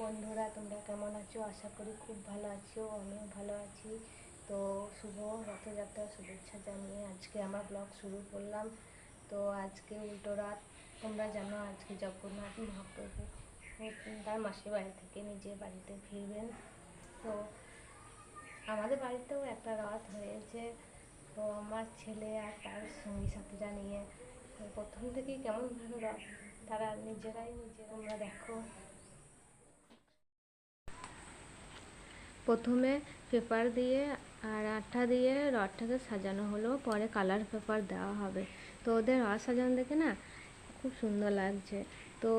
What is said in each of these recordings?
বন্ধুরা, তোমরা কেমন আছো? আশা করি খুব ভালো আছো, আমিও ভালো আছি। তো শুভ রথযাত্রার শুভেচ্ছা জানিয়ে আজকে আমার ব্লগ শুরু করলাম। তো আজকে উল্টো রাত, তোমরা জানো আজকে জগন্নাথ মহাপ্রভু তার মাসির বাড়ি থেকে নিজের বাড়িতে ফিরবেন। তো আমাদের বাড়িতেও একটা রথ হয়েছে। তো আমার ছেলে আর তার সঙ্গী সাথীরা নিয়ে প্রথম থেকেই কেমন ভালো রথ তারা নিজেরা তোমরা দেখো। প্রথমে পেপার দিয়ে আর আঠা দিয়ে রথটাকে সাজানো হলো, পরে কালার পেপার দেওয়া হবে। তো ওদের রথ সাজানো দেখে না খুব সুন্দর লাগছে। তো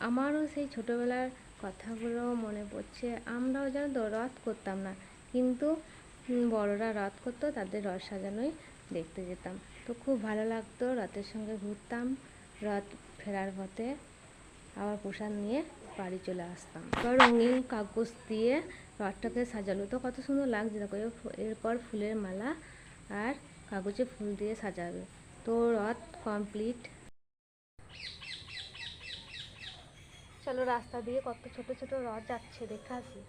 আমারও সেই ছোটোবেলার কথাগুলো মনে পড়ছে। আমরাও যেন তো রথ করতাম না, কিন্তু বড়রা রথ করতো, তাদের রথ সাজানোই দেখতে যেতাম। তো খুব ভালো লাগতো, রথের সঙ্গে ঘুরতাম, রথ ফেরার পথে আবার প্রসাদ নিয়ে বাড়ি চলে আসতাম। এবার রঙিন কাগজ দিয়ে রথটাকে সাজালো, তো কত সুন্দর লাগছে দেখো। এরপর ফুলের মালা আর কাগজে ফুল দিয়ে সাজাবে। তো রথ কমপ্লিট। চলো রাস্তা দিয়ে কত ছোট ছোট রথ যাচ্ছে, দেখে আসি।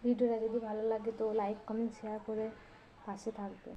ভিডিওটা যদি ভালো লাগে তো লাইক কমেন্ট শেয়ার করে পাশে থাকবে।